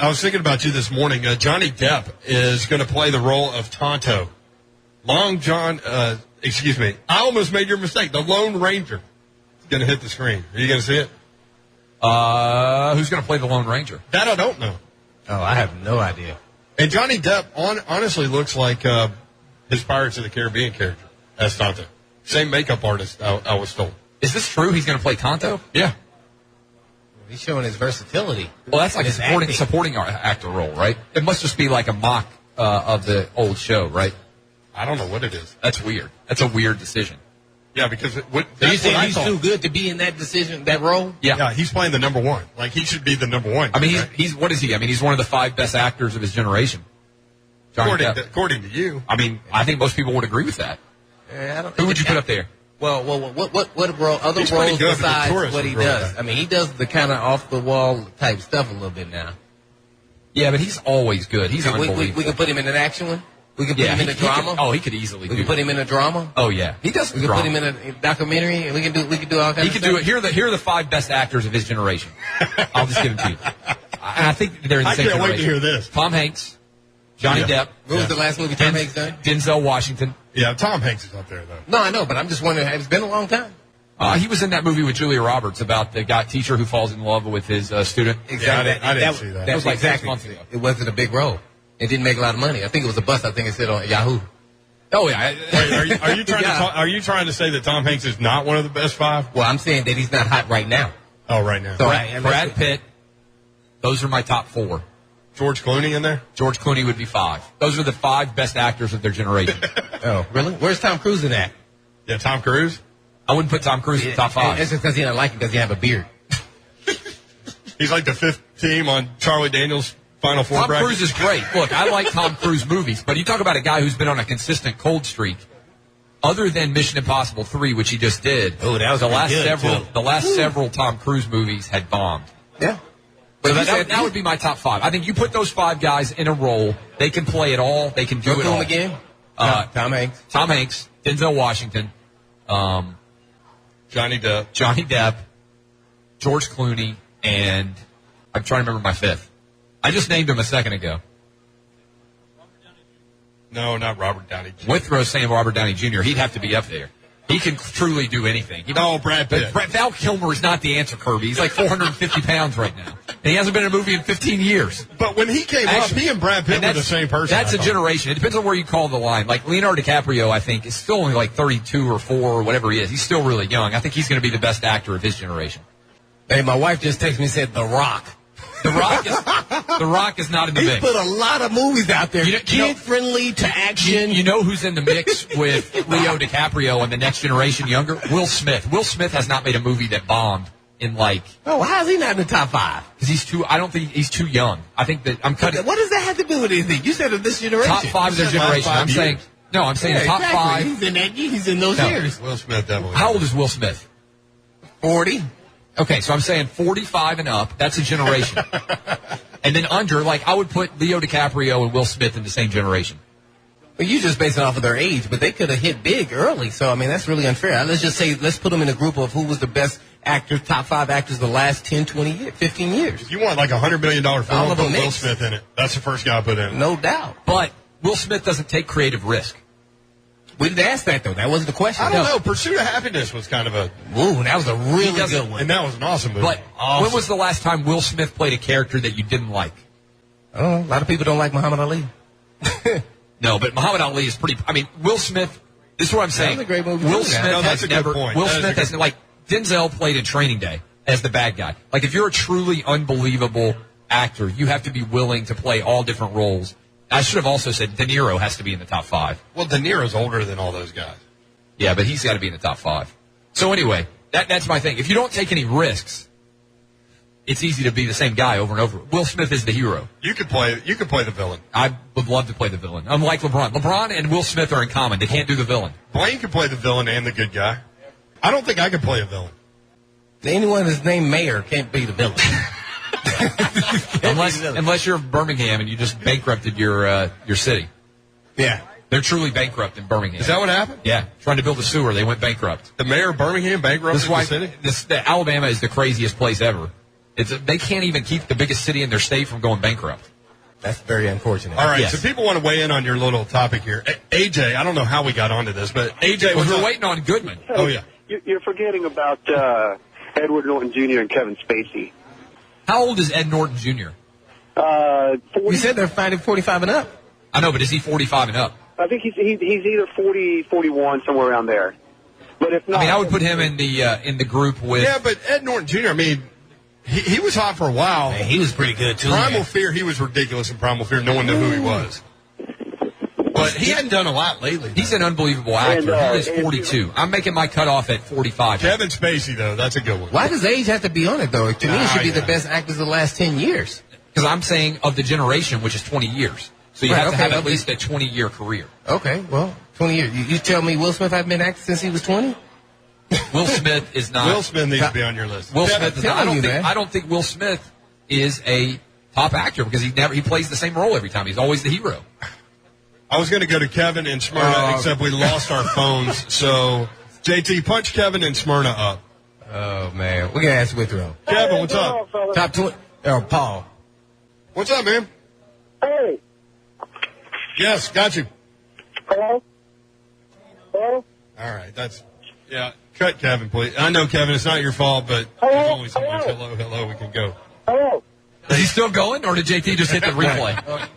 I was thinking about you this morning. Johnny Depp is going to play the role of Tonto. I almost made your mistake. The Lone Ranger is going to hit the screen. Are you going to see it? Who's going to play the Lone Ranger? That I don't know. Oh, I have no idea. And Johnny Depp honestly looks like his Pirates of the Caribbean character as Tonto. Same makeup artist, I was told. Is this true? He's going to play Tonto? Yeah. He's showing his versatility. Well, that's like a supporting actor role, right? It must just be like a mock of the old show, right? I don't know what it is. That's weird. That's a weird decision. Yeah, because So you saying he's too good to be in that role? Yeah, he's playing the number one. Like, he should be the number one. I mean, he's what is he? I mean, he's one of the 5 best actors of his generation. According to you. I mean, I think most people would agree with that. Who would you put up there? Well, what role, other He's roles good, besides what he does? I mean, he does the kind of off-the-wall type stuff a little bit now. Yeah, but he's always good. He's unbelievable. We can put him in an action one? We can put him in a drama? He could easily do it. We can put him in a drama? Oh, yeah. He does We can put him in a documentary, and we can do all kinds of stuff? He could do it. Here are the 5 best actors of his generation. I'll just give them to you. And I think they're in the same generation. I can't wait to hear this. Tom Hanks, Johnny Depp. What was the last movie Tom Hanks done? Denzel Washington. Yeah, Tom Hanks is up there, though. No, I know, but I'm just wondering, it's been a long time. He was in that movie with Julia Roberts about the teacher who falls in love with his student. Exactly. Yeah, I didn't see that. That was like 6 exactly. months ago. It wasn't a big role. It didn't make a lot of money. I think it was a bust. I think it said on Yahoo. Oh, yeah. Wait, are you trying to say that Tom Hanks is not one of the best 5? Well, I'm saying that he's not hot right now. Oh, right now. So Brad Pitt. Those are my top 4. George Clooney in there? George Clooney would be 5. Those are the 5 best actors of their generation. Oh, really? Where's Tom Cruise in that? Yeah, Tom Cruise? I wouldn't put Tom Cruise in the top 5. It's just because he doesn't like him because he have a beard. He's like the 5th team on Charlie Daniels' Final Four Tom bracket. Cruise is great. Look, I like Tom Cruise movies, but you talk about a guy who's been on a consistent cold streak. Other than Mission Impossible 3, which he just did, that was the last too. several Tom Cruise movies had bombed. Yeah. So that would be my top 5. I think you put those 5 guys in a role, they can play it all, they can do it all. Again? Tom Hanks. Tom Hanks, Denzel Washington, Johnny Depp, George Clooney, and I'm trying to remember my 5th. I just named him a second ago. No, not Robert Downey Jr. Withrow saying Robert Downey Jr. He'd have to be up there. He can truly do anything. Brad Pitt. Val Kilmer is not the answer, Kirby. He's like 450 pounds right now. And he hasn't been in a movie in 15 years. But when he came up, he and Brad Pitt were the same person. That's a generation. It depends on where you call the line. Like Leonardo DiCaprio, I think, is still only like 32 or 4 or whatever he is. He's still really young. I think he's going to be the best actor of his generation. Hey, my wife just texted me and said The Rock. The Rock is not in the mix. He's put a lot of movies out there. Kid-friendly to action. You know who's in the mix with Leo DiCaprio and the next generation younger? Will Smith. Will Smith has not made a movie that bombed in like... Oh, how is he not in the top 5? Because I don't think he's too young. I think that I'm cutting... What does that have to do with anything? You said of this generation. Top 5 of their generation. I'm saying... No, I'm saying top 5. He's in those years. Will Smith definitely. How old is Will Smith? 40. Okay, so I'm saying 45 and up. That's a generation. And then under, like, I would put Leo DiCaprio and Will Smith in the same generation. Well, you just based it off of their age, but they could have hit big early. So, I mean, that's really unfair. Let's put them in a group of who was the best actors, top 5 actors the last 10, 20 years, 15 years. If you want like $100 million film, put Will Smith in it. That's the first guy I put in. No doubt. But Will Smith doesn't take creative risk. We didn't ask that, though. That wasn't the question. I don't know. Pursuit of Happiness was kind of a... Ooh, that was a really good one. And that was an awesome movie. But when was the last time Will Smith played a character that you didn't like? Oh, a lot of people don't like Muhammad Ali. No, but Muhammad Ali is pretty... I mean, Will Smith... This is what I'm saying. That was a great movie. Will Smith has never... Point. Will Smith has... Like, Denzel played in Training Day as the bad guy. Like, if you're a truly unbelievable actor, you have to be willing to play all different roles. I should have also said De Niro has to be in the top 5. Well, De Niro's older than all those guys. Yeah, but he's got to be in the top 5. So anyway, that's my thing. If you don't take any risks, it's easy to be the same guy over and over. Will Smith is the hero. You could play the villain. I would love to play the villain. Unlike LeBron. LeBron and Will Smith are in common. They can't do the villain. Blaine could play the villain and the good guy. I don't think I could play a villain. Anyone that's named Mayor can't be the villain. unless you're Birmingham and you just bankrupted your city. Yeah. They're truly bankrupt in Birmingham. Is that what happened? Yeah. Trying to build a sewer, they went bankrupt. The mayor of Birmingham bankrupted the city? Alabama is the craziest place ever. They can't even keep the biggest city in their state from going bankrupt. That's very unfortunate. All right, Yes. so people want to weigh in on your little topic here. AJ, I don't know how we got onto this, but AJ was We're waiting on Goodman. Oh, yeah. You're forgetting about Edward Norton Jr. and Kevin Spacey. How old is Ed Norton Jr.? 40, We said they're fighting 45 and up. I know, but is he 45 and up? I think he's either 40, 41, somewhere around there. But if not, I mean, I would put him in the group with. Yeah, but Ed Norton Jr., I mean, he was hot for a while. Man, he was pretty good, too. Primal man. Fear, he was ridiculous in Primal Fear. No one knew who he was. But he hadn't done a lot lately. He's an unbelievable actor. And, he is 42. I'm making my cutoff at 45. Kevin Spacey, though, that's a good one. Why does age have to be on it, though? To me, it should be yeah. the best actors of the last 10 years. Because I'm saying of the generation, which is 20 years. So you Right, have to okay, have at okay. least a 20-year career. Okay, well, 20 years. You tell me Will Smith hasn't been acting since he was 20? Will Smith is not. Will Smith needs to be on your list. Will Kevin, Smith is not. telling you, man. I don't think Will Smith is a top actor because he plays the same role every time. He's always the hero. I was going to go to Kevin and Smyrna, except we lost our phones. So, JT, punch Kevin and Smyrna up. Oh, man. We're going to ask Withrow. Kevin, what's up? Top 20. Oh, Paul. What's up, man? Hey, Yes, got you. hello? Hello? All right, yeah. Cut Kevin, please. I know, Kevin, it's not your fault, but Hello? there's only so much Hello? hello we can go. Hello? Is he still going, or did JT just hit the replay?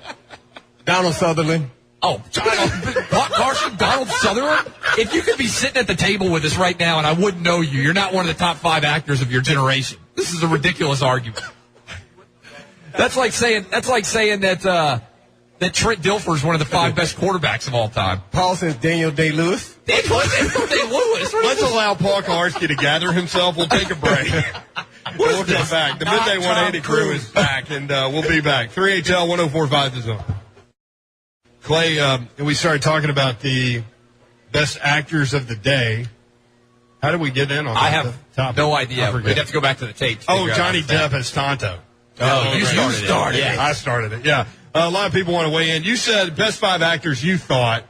Donald Sutherland. Oh, Donald Sutherland? If you could be sitting at the table with us right now and I wouldn't know you, you're not one of the top 5 actors of your generation. This is a ridiculous argument. That's like saying that Trent Dilfer is one of the 5 best quarterbacks of all time. Paul says Daniel Day-Lewis. Day-Lewis. Let's allow Paul Kuharsky to gather himself. We'll take a break. We'll come back. The Midday 180 crew is back, and we'll be back. 3HL 1045 The Zone. Clay, we started talking about the best actors of the day. How did we get in on that? I have topic? no I idea. forget. We'd have to go back to the tape. to Oh, figure out Johnny how to say Depp as Tonto. Oh, you right. started it. Yeah, I started it. Yeah. A lot of people want to weigh in. You said best 5 actors you thought.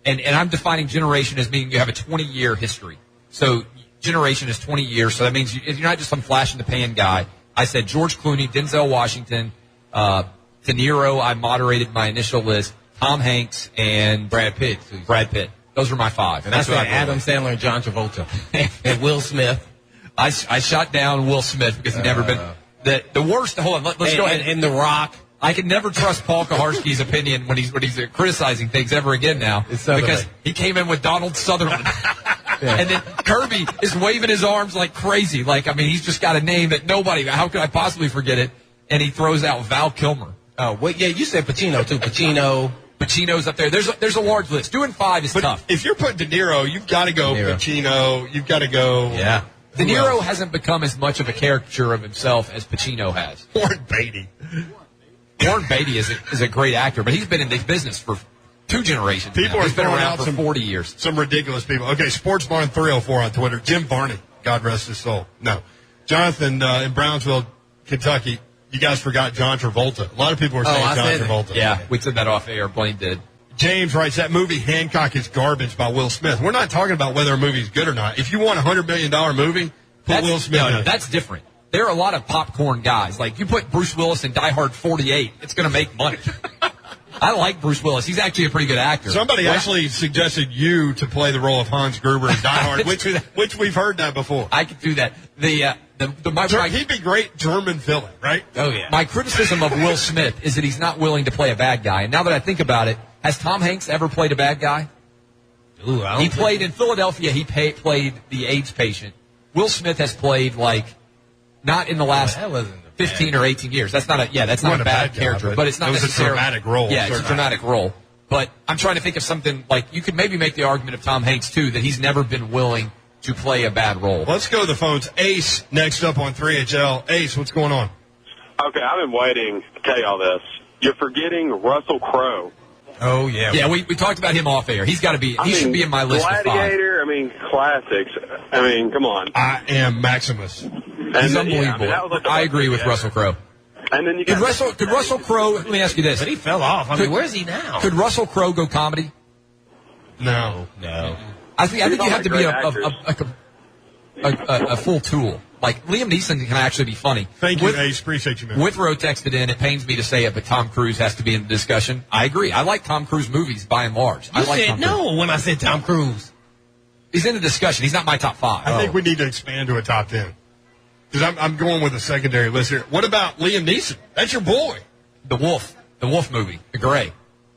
And I'm defining generation as meaning you have a 20-year history. So generation is 20 years. So that means you're not just some flash-in-the-pan guy. I said George Clooney, Denzel Washington, De Niro. I moderated my initial list. Tom Hanks and Brad Pitt. Those are my 5. And I That's what said I Adam Sandler and John Travolta. And Will Smith. I shot down Will Smith because he's never been the worst. Hold on, let's go ahead. And The Rock. I can never trust Paul Kuharsky's opinion when he's criticizing things ever again now It's Sutherland. because he came in with Donald Sutherland. And then Kirby is waving his arms like crazy. Like, I mean, he's just got a name that nobody, how could I possibly forget it? And he throws out Val Kilmer. Oh, wait, yeah, you said Pacino, too. Pacino's up there. There's a large list. Doing 5 is But tough. if you're putting De Niro, you've got to go De Niro. Pacino. You've got to go. Yeah. De Who Niro else? hasn't become as much of a caricature of himself as Pacino has. Warren Beatty. Warren Beatty is a great actor, but he's been in the business for 2 generations. People now. are He's been throwing around out for some 40 years. Some ridiculous people. Okay, Sports Barn 304 on Twitter. Jim Varney, God rest his soul. No, Jonathan in Brownsville, Kentucky. You guys forgot John Travolta. A lot of people were saying I John said it. Travolta. Yeah, we said that off air. Blaine did. James writes that movie Hancock is garbage by Will Smith. We're not talking about whether a movie's good or not. If you want a $100 million movie, put Will Smith in it. That's different. There are a lot of popcorn guys. Like, you put Bruce Willis in Die Hard 48, it's going to make money. I like Bruce Willis. He's actually a pretty good actor. Somebody actually suggested you to play the role of Hans Gruber in Die Hard, which we've heard that before. I could do that. He'd be great German villain, right? Oh, yeah. My criticism of Will Smith is that he's not willing to play a bad guy. And now that I think about it, has Tom Hanks ever played a bad guy? Ooh, I don't He think- played in Philadelphia. He played the AIDS patient. Will Smith has played not in the last that wasn't a bad 15 or 18 years. That's not a bad Wasn't a bad guy, character, but it's not it was a necessarily dramatic role. Yeah, it's a certainly. dramatic role. But I'm trying to think of something like you could maybe make the argument of Tom Hanks too that he's never been willing to play a bad role. Let's go to the phones. Ace next up on 3HL. Ace, what's going on? Okay, I've been waiting to tell you all this. You're forgetting Russell Crowe. Oh, yeah. Yeah, we talked about him off air. He's got to be. He should be in my list of 5. Gladiator, classics. Come on. I am Maximus. He's unbelievable. I agree with Russell Crowe. And then you Could got Russell Crowe? Let me ask you this: But he fell off. I mean, where's he now? Could Russell Crowe go comedy? No. No. I think you have to be Great actors. a full tool. Like, Liam Neeson can actually be funny. Thank you, Ace. Appreciate you, man. Withrow texted in, it pains me to say it, but Tom Cruise has to be in the discussion. I agree. I like Tom Cruise movies by and large. You I like said Tom no Cruise. when I said Tom Cruise. He's in the discussion. He's not my top 5. I think we need to expand to a top 10. Because I'm going with a secondary list here. What about Liam Neeson? That's your boy. The Wolf movie, The Gray.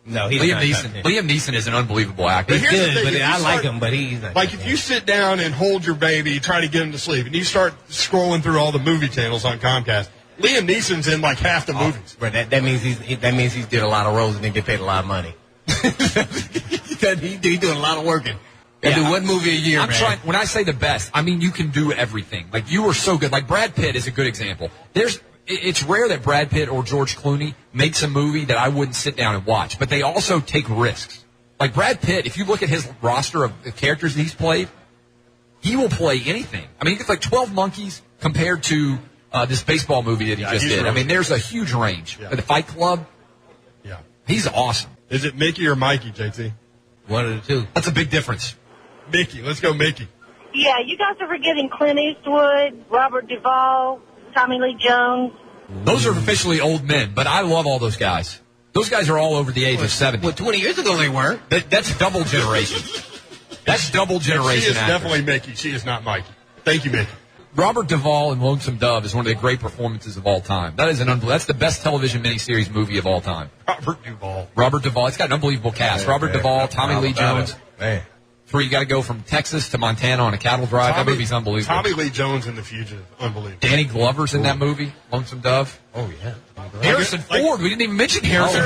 No, he's Liam not. Neeson. Liam Neeson is an unbelievable actor. But He's here's the good, thing, but if you I like start- him, but he's not. Like, if you sit down and hold your baby, try to get him to sleep, and you start scrolling through all the movie channels on Comcast, Liam Neeson's in like half the movies. Bro, that means he's did a lot of roles and didn't get paid a lot of money. He's doing a lot of working. Yeah, Do one movie a year, I'm man. trying. When I say the best, I mean you can do everything. Like, you are so good. Like, Brad Pitt is a good example. It's rare that Brad Pitt or George Clooney makes a movie that I wouldn't sit down and watch, but they also take risks. Like, Brad Pitt, if you look at his roster of the characters that he's played, he will play anything. I mean, he gets like 12 Monkeys compared to this baseball movie that he just he's did. really I mean, there's a huge range. Yeah. The Fight Club, Yeah. he's awesome. Is it Mickey or Mikey, JT? One of the two. That's a big difference. Mickey. Let's go, Mickey. Yeah, you guys are forgetting Clint Eastwood, Robert Duvall, Tommy Lee Jones. Those are officially old men, but I love all those guys. Those guys are all over the age of 70. Well, 20 years ago they weren't. That's double generation. That's double She generation is actors. definitely Mickey. She is not Mikey. Thank you, Mickey. Robert Duvall in Lonesome Dove is one of the great performances of all time. That is that's the best television miniseries movie of all time. Robert Duvall. Robert Duvall. It's got an unbelievable cast. Robert Duvall, Tommy Lee Jones. Man. Where you got to go from Texas to Montana on a cattle drive. That movie's unbelievable. Tommy Lee Jones in The Fugitive. Unbelievable. Danny Glover's in that movie, Lonesome Dove. Oh, yeah. Harrison Ford. We didn't even mention Harrison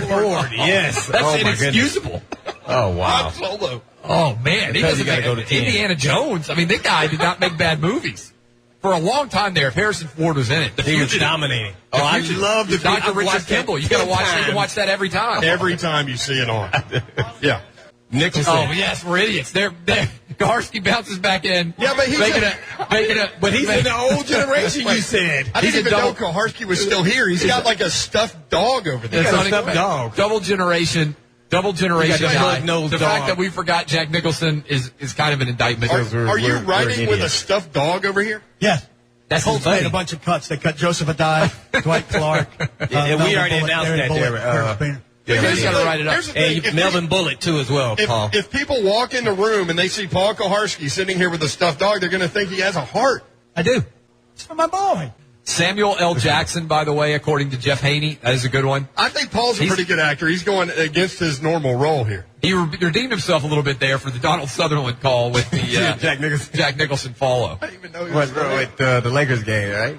Ford. Yes. That's Oh, my inexcusable. Oh, wow. Han Solo. Oh, man. He Because you doesn't gotta make go to 10. Indiana Jones. I mean, that guy did not make bad movies. For a long time there, if Harrison Ford was in it, He was dominating. The Oh, I Fugitive. love the Dr. I've Richard watched that Kimball. You got to 10 watch. You can times. watch that every time. Every time you see it on. Yeah. Nicholson. Oh yes, we're idiots. They're Kuharsky bounces back in. Yeah, but he's making a. But he's in the old generation, you said. I didn't He's a even know double- Kuharsky was still here. He's got like a stuffed dog over there. He's got a It's stuffed dog. Double generation You got guy. the nose The dog. fact that we forgot Jack Nicholson is kind of an indictment. Are you we're riding with a idiots. stuffed dog over here? Yes. That's Colts funny. made a bunch of cuts. They cut Joseph Adai, Dwight Clark. And we Melvin already Bullock, announced Aaron that Bullock, there, Curtis Painter. Yeah, Here's you the gotta thing. write it up. Here's the thing. And If Melvin Bullock, too, as well, Paul. If people walk in the room and they see Paul Kuharsky sitting here with a stuffed dog, they're going to think he has a heart. I do. It's for my boy. Samuel L. Jackson, by the way, according to Jeff Haney, that is a good one. I think Paul's a pretty good actor. He's going against his normal role here. He redeemed himself a little bit there for the Donald Sutherland call with the Jack Nicholson follow. I didn't even know he was still With there. the Lakers game, right?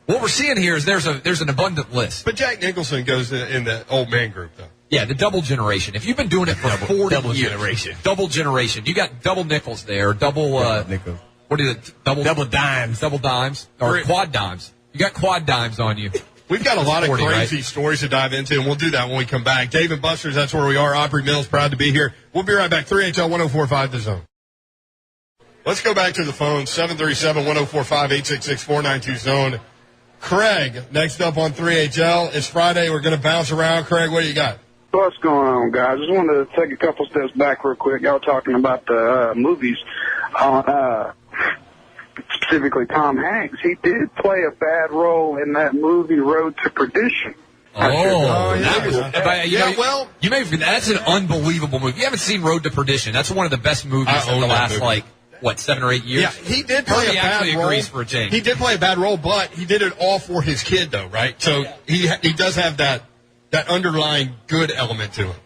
What we're seeing here is there's an abundant list. But Jack Nicholson goes in the old man group, though. Yeah, the double generation. If you've been doing it for 40 double years, generation. double generation. You got double nickels there, double Nichols. what is it? Double dimes. double dimes or Great. quad dimes. You got quad dimes on you. We've got a lot of 40, crazy right? stories to dive into, and we'll do that when we come back. Dave and Buster's, that's where we are. Opry Mills, proud to be here. We'll be right back. 3HL 1045 The Zone. Let's go back to the phone. 737-1045-866-492 Zone. Craig, next up on 3HL. It's Friday. We're going to bounce around. Craig, what do you got? What's going on, guys? Just wanted to take a couple steps back real quick. Y'all talking about the movies. Specifically Tom Hanks. He did play a bad role in that movie Road to Perdition. That was, but, you Yeah, know, well- you may that's an unbelievable movie. You haven't seen Road to Perdition. That's one of the best movies I in own the that last movie. 7 or 8 years. Yeah, he did play Kirby a bad actually role. agrees for a change. He did play a bad role, but he did it all for his kid, though, right? So he does have that underlying good element to him.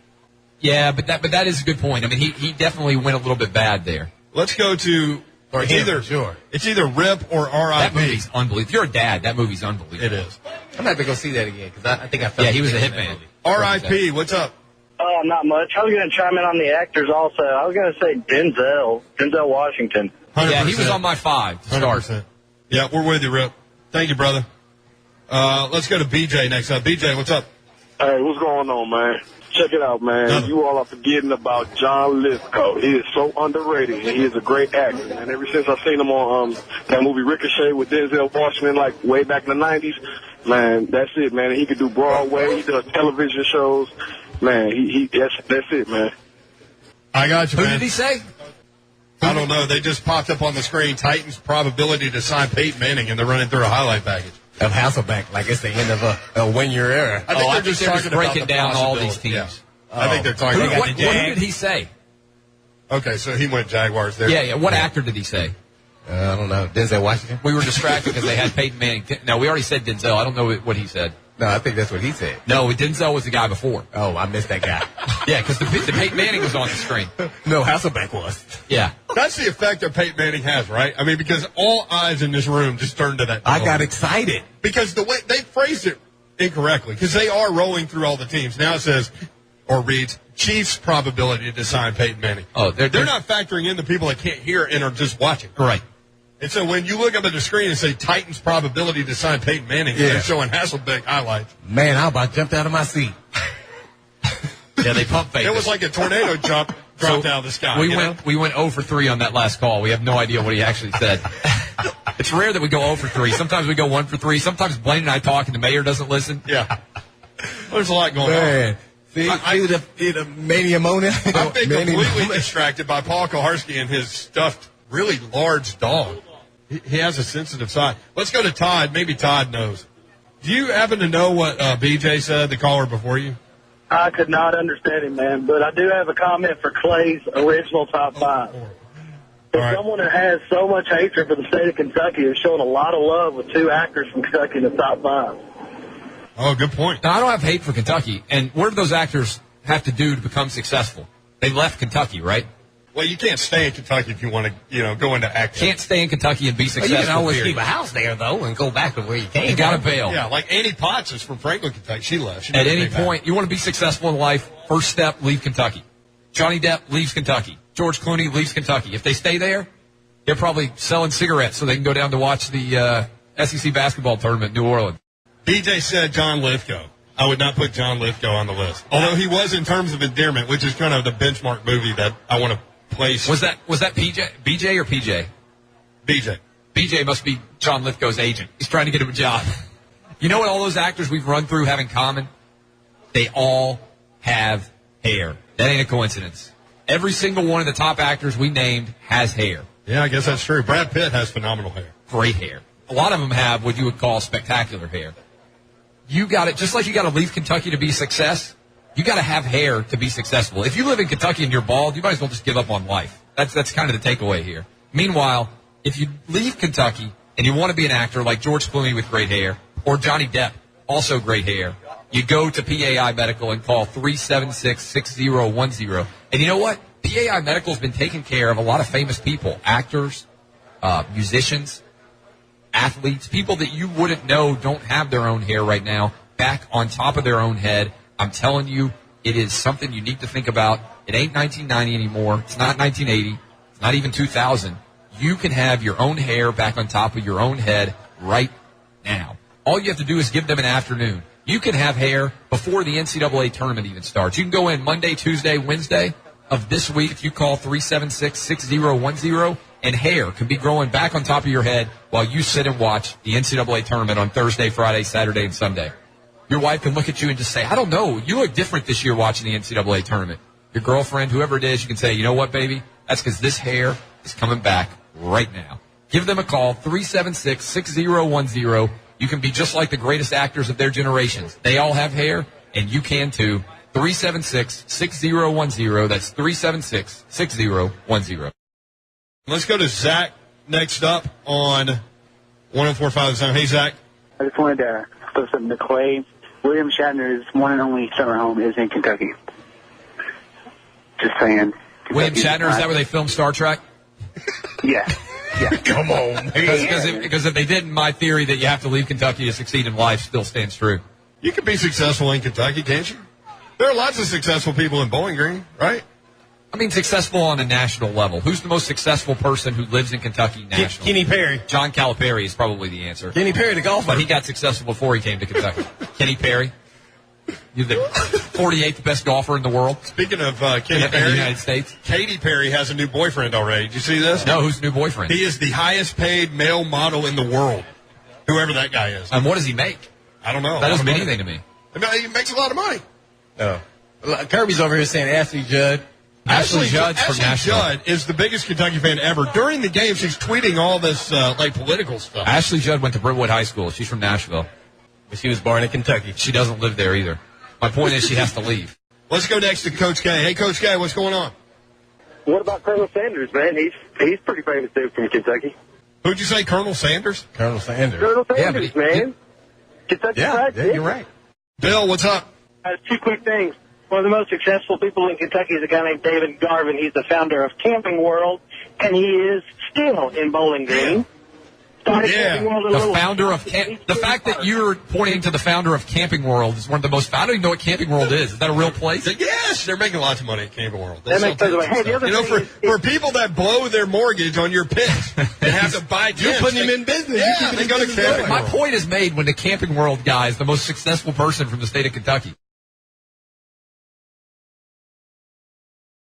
Yeah, but that is a good point. I mean, he definitely went a little bit bad there. Let's go to it's him, either sure. It's either RIP or That RIP. movie's unbelievable. If you're a dad, that movie's unbelievable. It is. I'm not going to go see that again because I think I felt Yeah, he was a in that hitman. movie. RIP. What's up? Not much. I was going to chime in on the actors also. I was going to say Denzel Washington. 100%. Yeah, he was on my 5 to start. 100%. Yeah, we're with you, Rip. Thank you, brother. Let's go to BJ next up. BJ, what's up? Hey, what's going on, man? Check it out, man. Nothing. You all are forgetting about John Lithgow. He is so underrated. He is a great actor, man. Ever since I seen him on that movie Ricochet with Denzel Washington, like way back in the 90s, man, that's it, man. He could do Broadway. He does television shows. Man, that's it, man. I got you, Who man. did he say? I don't know. They just popped up on the screen. Titans' probability to sign Peyton Manning, and they're running through a highlight package. Of Hasselbeck, like it's the end of a one-year era. I think they're just talking about breaking the down all these possibility. teams. Yeah. I think they're talking about What did he say? Okay, so he went Jaguars there. Yeah. What actor did he say? I don't know. Denzel Washington? We were distracted because they had Peyton Manning. No, we already said Denzel. I don't know what he said. No, I think that's what he said. No, Denzel was the guy before. Oh, I missed that guy. Yeah, because the Peyton Manning was on the screen. No, Hasselbeck was. Yeah. That's the effect that Peyton Manning has, right? I mean, because all eyes in this room just turned to that. I got excited. Because the way they phrased it incorrectly, because they are rolling through all the teams. Now it says, or reads, Chiefs' probability to sign Peyton Manning. Oh, they're not factoring in the people that can't hear and are just watching. Right. And so when you look up at the screen and say Titans' probability to sign Peyton Manning, they're showing Hasselbeck highlights. Man, I about jumped out of my seat. Yeah, they pump fake. It was like a tornado dropped out of the sky. We went 0 for 3 on that last call. We have no idea what he actually said. It's rare that we go 0 for 3. Sometimes we go 1 for 3. Sometimes Blaine and I talk and the mayor doesn't listen. Yeah. There's a lot going Man. See, I the mania mona. I've been completely distracted by Paul Kuharsky and his stuffed, really large dog. He has a sensitive side. Let's go to Todd. Maybe Todd knows. Do you happen to know what BJ said, the caller before you? I could not understand him, man, but I do have a comment for Clay's original top 5. Someone that has so much hatred for the state of Kentucky is showing a lot of love with 2 actors from Kentucky in the top 5. Oh, good point. Now, I don't have hate for Kentucky. And what do those actors have to do to become successful? They left Kentucky, right? Well, you can't stay in Kentucky if you want to, go into acting. Can't stay in Kentucky and be successful. You can always period. keep a house there, though, and go back to where you came. You got to bail. Yeah, like Annie Potts is from Franklin, Kentucky. She left. At any point, you want to be successful in life, first step, leave Kentucky. Johnny Depp leaves Kentucky. George Clooney leaves Kentucky. If they stay there, they're probably selling cigarettes so they can go down to watch the SEC basketball tournament in New Orleans. BJ said John Lithgow. I would not put John Lithgow on the list. Although he was in Terms of Endearment, which is kind of the benchmark movie that I want to place. Was that BJ or PJ? BJ. BJ must be John Lithgow's agent. He's trying to get him a job. You know what all those actors we've run through have in common? They all have hair. That ain't a coincidence. Every single one of the top actors we named has hair. Yeah, I guess that's true. Brad Pitt has phenomenal hair. Great hair. A lot of them have what you would call spectacular hair. You got it, just like you got to leave Kentucky to be a success, you got to have hair to be successful. If you live in Kentucky and you're bald, you might as well just give up on life. That's kind of the takeaway here. Meanwhile, if you leave Kentucky and you want to be an actor like George Clooney with great hair, or Johnny Depp, also great hair, you go to PAI Medical and call 376-6010. And you know what? PAI Medical has been taking care of a lot of famous people, actors, musicians, athletes, people that you wouldn't know don't have their own hair right now, back on top of their own head. I'm telling you, it is something you need to think about. It ain't 1990 anymore. It's not 1980. It's not even 2000. You can have your own hair back on top of your own head right now. All you have to do is give them an afternoon. You can have hair before the NCAA tournament even starts. You can go in Monday, Tuesday, Wednesday of this week if you call 376-6010, and hair can be growing back on top of your head while you sit and watch the NCAA tournament on Thursday, Friday, Saturday, and Sunday. Your wife can look at you and just say, I don't know, you look different this year watching the NCAA tournament. Your girlfriend, whoever it is, you can say, you know what, baby? That's because this hair is coming back right now. Give them a call, 376-6010. You can be just like the greatest actors of their generations. They all have hair, and you can too. 376-6010. That's 376-6010. Let's go to Zach next up on 104.5 The Zone. Hey, Zach. I just wanted to throw something to Clay. William Shatner's one and only summer home is in Kentucky. Just saying. William Shatner, is that where they filmed Star Trek? Yeah. Yeah. Come on, man. Because if they didn't, my theory that you have to leave Kentucky to succeed in life still stands true. You can be successful in Kentucky, can't you? There are lots of successful people in Bowling Green, right? I mean, successful on a national level. Who's the most successful person who lives in Kentucky nationally? Kenny Perry. John Calipari is probably the answer. Kenny Perry, the golfer. But he got successful before he came to Kentucky. Kenny Perry. You're the 48th best golfer in the world. Speaking of Kenny in Perry, the United States. Katy Perry has a new boyfriend already. Did you see this? No, who's the new boyfriend? He is the highest paid male model in the world, whoever that guy is. And what does he make? I don't know. That doesn't mean anything to me. He makes a lot of money. Oh. Kirby's over here saying Ashley Judd Ashley Judd from Ashley Nashville. Judd is the biggest Kentucky fan ever. During the game, she's tweeting all this like political stuff. Ashley Judd went to Brentwood High School. She's from Nashville. But she was born in Kentucky. She doesn't live there either. My point is she has to leave. Let's go next to Coach K. Hey, Coach K, what's going on? What about Colonel Sanders, man? He's pretty famous dude from Kentucky. Who'd you say, Colonel Sanders? Colonel Sanders. Colonel Sanders, man. Kentucky Fried Yeah, Chicken. you're right. Bill, what's up? Two quick things. One of the most successful people in Kentucky is a guy named David Garvin. He's the founder of Camping World, and he is still in Bowling Green. Started Camping World The founder of the fact that you're pointing to the founder of Camping World is one of the most. I don't even know what Camping World is. Is that a real place? Yes, they're making lots of money at Camping World. That makes sense. Hey, the other thing for people that blow their mortgage on your pitch and have to buy You're tents, putting him in business. Yeah, they go to Camping My World. point is made when the Camping World guy is the most successful person from the state of Kentucky.